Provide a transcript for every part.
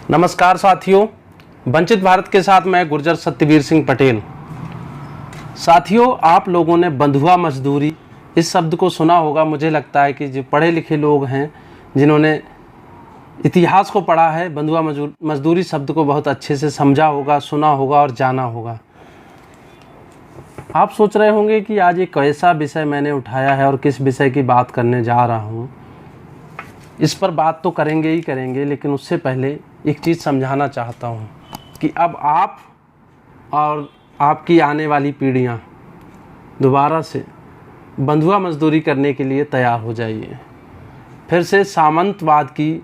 नमस्कार साथियों, वंचित भारत के साथ मैं गुर्जर सत्यवीर सिंह पटेल। साथियों, आप लोगों ने बंधुआ मजदूरी इस शब्द को सुना होगा। मुझे लगता है कि जो पढ़े लिखे लोग हैं, जिन्होंने इतिहास को पढ़ा है, बंधुआ मजदूरी शब्द को बहुत अच्छे से समझा होगा, सुना होगा और जाना होगा। आप सोच रहे होंगे कि आज एक कैसा विषय मैंने उठाया है और किस विषय की बात करने जा रहा हूँ। इस पर बात तो करेंगे ही करेंगे, लेकिन उससे पहले एक चीज़ समझाना चाहता हूँ कि अब आप और आपकी आने वाली पीढ़ियाँ दोबारा से बंधुआ मजदूरी करने के लिए तैयार हो जाइए। फिर से सामंतवाद की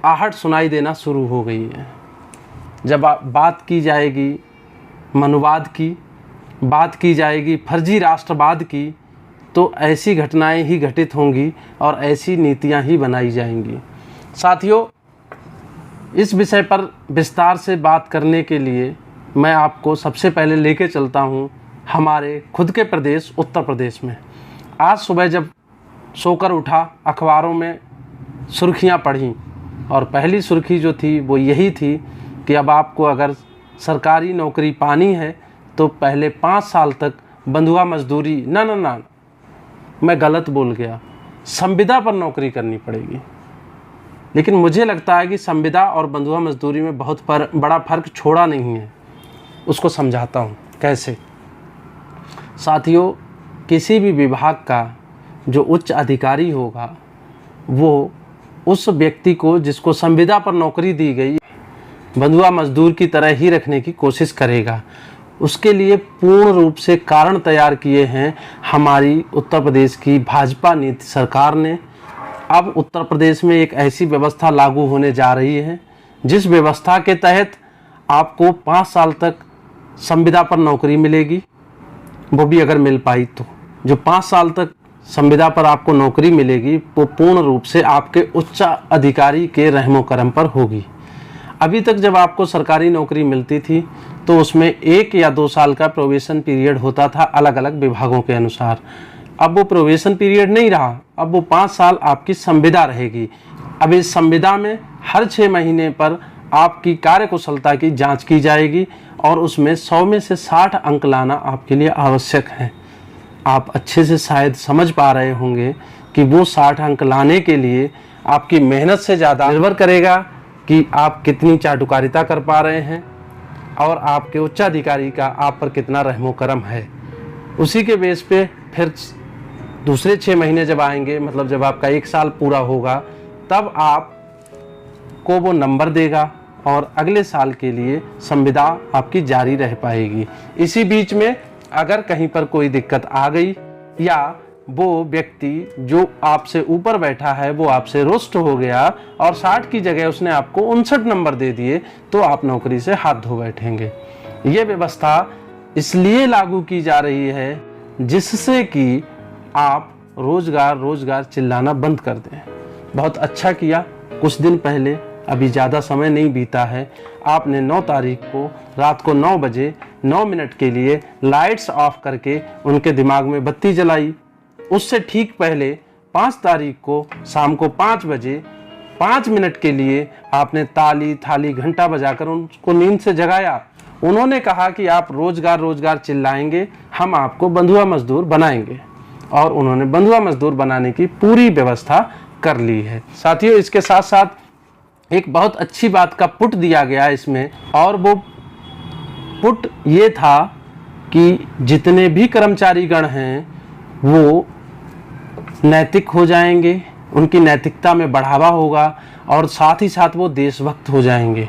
आहट सुनाई देना शुरू हो गई है। जब बात की जाएगी मनुवाद की, बात की जाएगी फर्जी राष्ट्रवाद की, तो ऐसी घटनाएं ही घटित होंगी और ऐसी नीतियां ही बनाई जाएंगी। साथियों, इस विषय पर विस्तार से बात करने के लिए मैं आपको सबसे पहले लेके चलता हूं हमारे खुद के प्रदेश उत्तर प्रदेश में। आज सुबह जब सोकर उठा, अखबारों में सुर्खियां पढ़ी और पहली सुर्खी जो थी वो यही थी कि अब आपको अगर सरकारी नौकरी पानी है तो पहले 5 साल तक बंधुआ मजदूरी ना मैं गलत बोल गया, संविदा पर नौकरी करनी पड़ेगी। लेकिन मुझे लगता है कि संविदा और बंधुआ मजदूरी में बहुत बड़ा फर्क छोड़ा नहीं है। उसको समझाता हूँ कैसे। साथियों, किसी भी विभाग का जो उच्च अधिकारी होगा वो उस व्यक्ति को, जिसको संविदा पर नौकरी दी गई, बंधुआ मजदूर की तरह ही रखने की कोशिश करेगा। उसके लिए पूर्ण रूप से कारण तैयार किए हैं हमारी उत्तर प्रदेश की भाजपा नीति सरकार ने। अब उत्तर प्रदेश में एक ऐसी व्यवस्था लागू होने जा रही है जिस व्यवस्था के तहत आपको 5 साल तक संविदा पर नौकरी मिलेगी। वो भी अगर मिल पाई तो जो 5 साल तक संविदा पर आपको नौकरी मिलेगी वो पूर्ण रूप से आपके उच्च अधिकारी के रहमो करम पर होगी। अभी तक जब आपको सरकारी नौकरी मिलती थी तो उसमें 1 या 2 साल का प्रोबेशन पीरियड होता था अलग अलग विभागों के अनुसार। अब वो प्रोबेशन पीरियड नहीं रहा, अब वो 5 साल आपकी संविदा रहेगी। अब इस संविदा में हर 6 महीने पर आपकी कार्यकुशलता की जांच की जाएगी और उसमें 100 में से 60 अंक लाना आपके लिए आवश्यक है। आप अच्छे से शायद समझ पा रहे होंगे कि वो 60 अंक लाने के लिए आपकी मेहनत से ज़्यादा निर्भर करेगा कि आप कितनी चाटुकारिता कर पा रहे हैं और आपके उच्चाधिकारी का आप पर कितना रहमो करम है। उसी के बेस पे फिर दूसरे 6 महीने जब आएंगे, मतलब जब आपका 1 साल पूरा होगा, तब आपको वो नंबर देगा और अगले साल के लिए संविदा आपकी जारी रह पाएगी। इसी बीच में अगर कहीं पर कोई दिक्कत आ गई या वो व्यक्ति जो आपसे ऊपर बैठा है वो आपसे रुष्ट हो गया और 60 की जगह उसने आपको 59 नंबर दे दिए, तो आप नौकरी से हाथ धो बैठेंगे। ये व्यवस्था इसलिए लागू की जा रही है जिससे कि आप रोजगार चिल्लाना बंद कर दें। बहुत अच्छा किया, कुछ दिन पहले, अभी ज़्यादा समय नहीं बीता है, आपने 9 तारीख को रात को 9 बजे 9 मिनट के लिए लाइट्स ऑफ करके उनके दिमाग में बत्ती जलाई। उससे ठीक पहले 5 तारीख को शाम को 5 बजे 5 मिनट के लिए आपने ताली थाली घंटा बजाकर उनको नींद से जगाया। उन्होंने कहा कि आप रोजगार चिल्लाएंगे, हम आपको बंधुआ मजदूर बनाएंगे, और उन्होंने बंधुआ मजदूर बनाने की पूरी व्यवस्था कर ली है। साथियों, इसके साथ साथ एक बहुत अच्छी बात का पुट दिया गया इसमें, और वो पुट ये था कि जितने भी कर्मचारीगण हैं वो नैतिक हो जाएंगे, उनकी नैतिकता में बढ़ावा होगा और साथ ही साथ वो देशभक्त हो जाएंगे।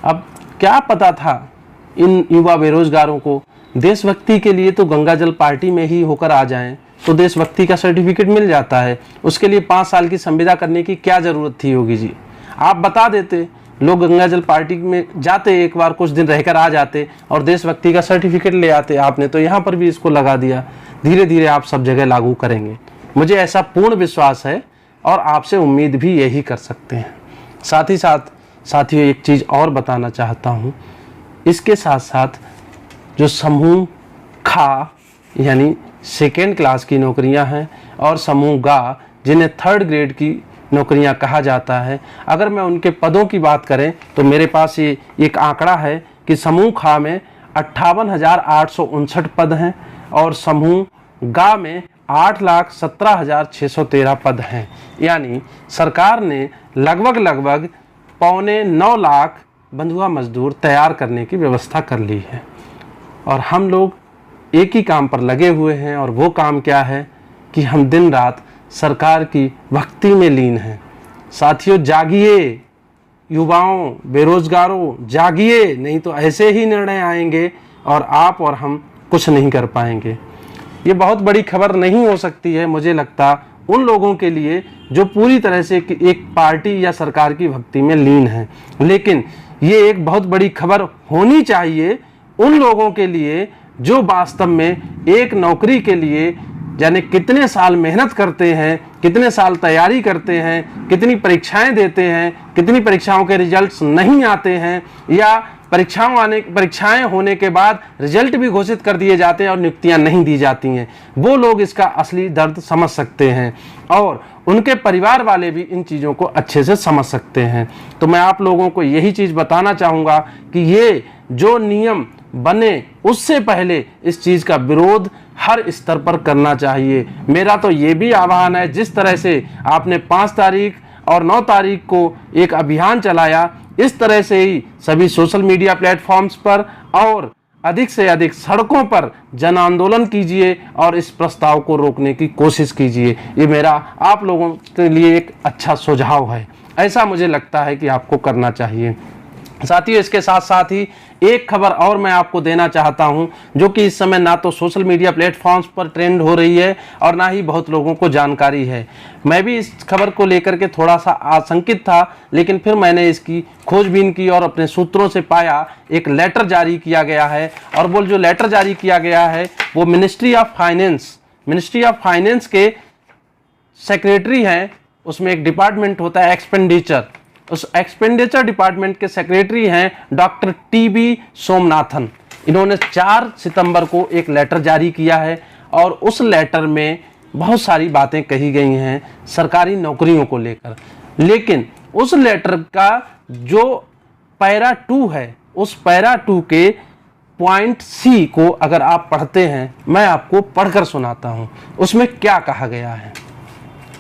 अब क्या पता था इन युवा बेरोजगारों को, देशभक्ति के लिए तो गंगा जल पार्टी में ही होकर आ जाएं तो देशभक्ति का सर्टिफिकेट मिल जाता है। उसके लिए 5 साल की संविदा करने की क्या ज़रूरत थी योगी जी? आप बता देते, लोग गंगा जल पार्टी में जाते, एक बार कुछ दिन रहकर आ जाते और देशभक्ति का सर्टिफिकेट ले आते। आपने तो यहाँ पर भी इसको लगा दिया। धीरे धीरे आप सब जगह लागू करेंगे, मुझे ऐसा पूर्ण विश्वास है और आपसे उम्मीद भी यही कर सकते हैं। साथ ही साथ साथियों, एक चीज़ और बताना चाहता हूँ। इसके साथ साथ जो समूह खा यानी 2nd क्लास की नौकरियां हैं और समूह गा जिन्हें 3rd ग्रेड की नौकरियां कहा जाता है। अगर मैं उनके पदों की बात करें तो मेरे पास ये एक आंकड़ा है कि समूह खा में 58,859 पद हैं और समूह गा में 8,17,613 पद हैं। यानी सरकार ने लगभग 8.25 लाख बंधुआ मजदूर तैयार करने की व्यवस्था कर ली है और हम लोग एक ही काम पर लगे हुए हैं और वो काम क्या है कि हम दिन रात सरकार की भक्ति में लीन हैं। साथियों, जागिए, युवाओं, बेरोजगारों, जागिए, नहीं तो ऐसे ही निर्णय आएंगे और आप और हम कुछ नहीं कर पाएंगे। ये बहुत बड़ी खबर नहीं हो सकती है मुझे लगता उन लोगों के लिए जो पूरी तरह से एक पार्टी या सरकार की भक्ति में लीन है, लेकिन ये एक बहुत बड़ी खबर होनी चाहिए उन लोगों के लिए जो वास्तव में एक नौकरी के लिए यानी कितने साल मेहनत करते हैं, कितने साल तैयारी करते हैं, कितनी परीक्षाएं देते हैं, कितनी परीक्षाओं के रिजल्ट्स नहीं आते हैं या परीक्षाएं होने के बाद रिजल्ट भी घोषित कर दिए जाते हैं और नियुक्तियां नहीं दी जाती हैं। वो लोग इसका असली दर्द समझ सकते हैं और उनके परिवार वाले भी इन चीज़ों को अच्छे से समझ सकते हैं। तो मैं आप लोगों को यही चीज़ बताना चाहूँगा कि ये जो नियम बने उससे पहले इस चीज़ का विरोध हर स्तर पर करना चाहिए। मेरा तो ये भी आह्वान है, जिस तरह से आपने 5 तारीख और 9 तारीख को एक अभियान चलाया, इस तरह से ही सभी सोशल मीडिया प्लेटफॉर्म्स पर और अधिक से अधिक सड़कों पर जन आंदोलन कीजिए और इस प्रस्ताव को रोकने की कोशिश कीजिए। ये मेरा आप लोगों के लिए एक अच्छा सुझाव है, ऐसा मुझे लगता है कि आपको करना चाहिए। साथियों, इसके साथ साथ ही एक खबर और मैं आपको देना चाहता हूं जो कि इस समय ना तो सोशल मीडिया प्लेटफॉर्म्स पर ट्रेंड हो रही है और ना ही बहुत लोगों को जानकारी है। मैं भी इस खबर को लेकर के थोड़ा सा आशंकित था, लेकिन फिर मैंने इसकी खोजबीन की और अपने सूत्रों से पाया एक लेटर जारी किया गया है और वो जो लेटर जारी किया गया है वो मिनिस्ट्री ऑफ फाइनेंस के सेक्रेटरी हैं। उसमें एक डिपार्टमेंट होता है एक्सपेंडिचर, उस एक्सपेंडिचर डिपार्टमेंट के सेक्रेटरी हैं डॉक्टर टी.बी. सोमनाथन। इन्होंने 4 सितंबर को एक लेटर जारी किया है और उस लेटर में बहुत सारी बातें कही गई हैं सरकारी नौकरियों को लेकर, लेकिन उस लेटर का जो पैरा 2 है, उस पैरा 2 के पॉइंट सी को अगर आप पढ़ते हैं, मैं आपको पढ़कर सुनाता हूं उसमें क्या कहा गया है।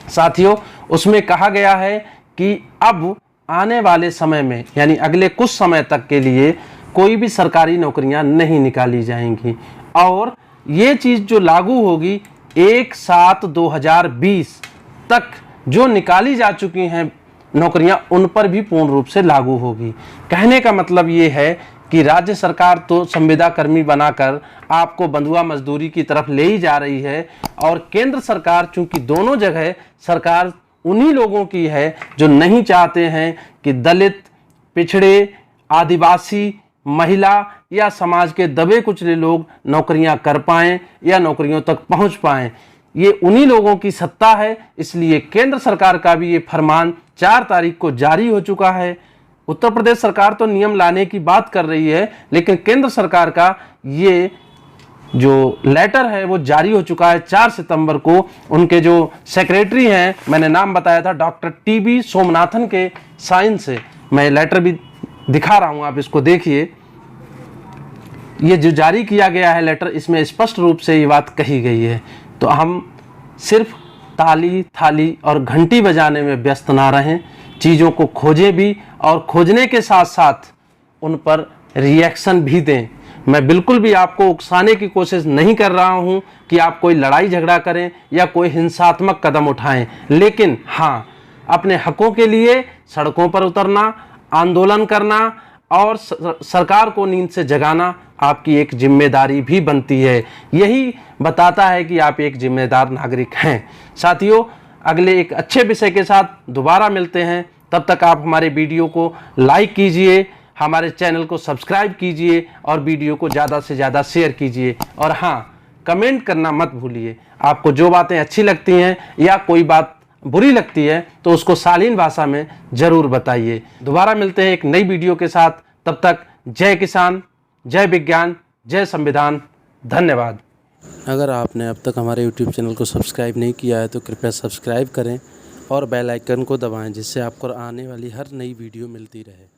साथियों, उसमें कहा गया है कि अब आने वाले समय में यानी अगले कुछ समय तक के लिए कोई भी सरकारी नौकरियां नहीं निकाली जाएंगी और ये चीज़ जो लागू होगी 1/7/2020 तक जो निकाली जा चुकी हैं नौकरियां उन पर भी पूर्ण रूप से लागू होगी। कहने का मतलब ये है कि राज्य सरकार तो संविदा कर्मी बनाकर आपको बंधुआ मजदूरी की तरफ ले ही जा रही है और केंद्र सरकार चूंकि दोनों जगह सरकार उन्हीं लोगों की है जो नहीं चाहते हैं कि दलित, पिछड़े, आदिवासी, महिला या समाज के दबे कुचले लोग नौकरियां कर पाएं या नौकरियों तक पहुंच पाएं। ये उन्हीं लोगों की सत्ता है, इसलिए केंद्र सरकार का भी ये फरमान 4 तारीख को जारी हो चुका है। उत्तर प्रदेश सरकार तो नियम लाने की बात कर रही है, लेकिन केंद्र सरकार का ये जो लेटर है वो जारी हो चुका है 4 सितंबर को। उनके जो सेक्रेटरी हैं, मैंने नाम बताया था डॉक्टर टी.बी. सोमनाथन के साइन से, मैं लेटर भी दिखा रहा हूं, आप इसको देखिए। ये जो जारी किया गया है लेटर, इसमें स्पष्ट रूप से ये बात कही गई है। तो हम सिर्फ ताली, थाली और घंटी बजाने में व्यस्त ना रहें, चीज़ों को खोजें भी और खोजने के साथ साथ उन पर रिएक्शन भी दें। मैं बिल्कुल भी आपको उकसाने की कोशिश नहीं कर रहा हूं कि आप कोई लड़ाई झगड़ा करें या कोई हिंसात्मक कदम उठाएं, लेकिन हाँ, अपने हकों के लिए सड़कों पर उतरना, आंदोलन करना और सरकार को नींद से जगाना आपकी एक जिम्मेदारी भी बनती है। यही बताता है कि आप एक जिम्मेदार नागरिक हैं। साथियों, अगले एक अच्छे विषय के साथ दोबारा मिलते हैं। तब तक आप हमारे वीडियो को लाइक कीजिए, हमारे चैनल को सब्सक्राइब कीजिए और वीडियो को ज़्यादा से ज़्यादा शेयर कीजिए। और हाँ, कमेंट करना मत भूलिए। आपको जो बातें अच्छी लगती हैं या कोई बात बुरी लगती है तो उसको शालीन भाषा में ज़रूर बताइए। दोबारा मिलते हैं एक नई वीडियो के साथ। तब तक जय किसान, जय विज्ञान, जय संविधान। धन्यवाद। अगर आपने अब तक हमारे YouTube चैनल को सब्सक्राइब नहीं किया है तो कृपया सब्सक्राइब करें और बेल आइकन को दबाएं, जिससे आपको आने वाली हर नई वीडियो मिलती रहे।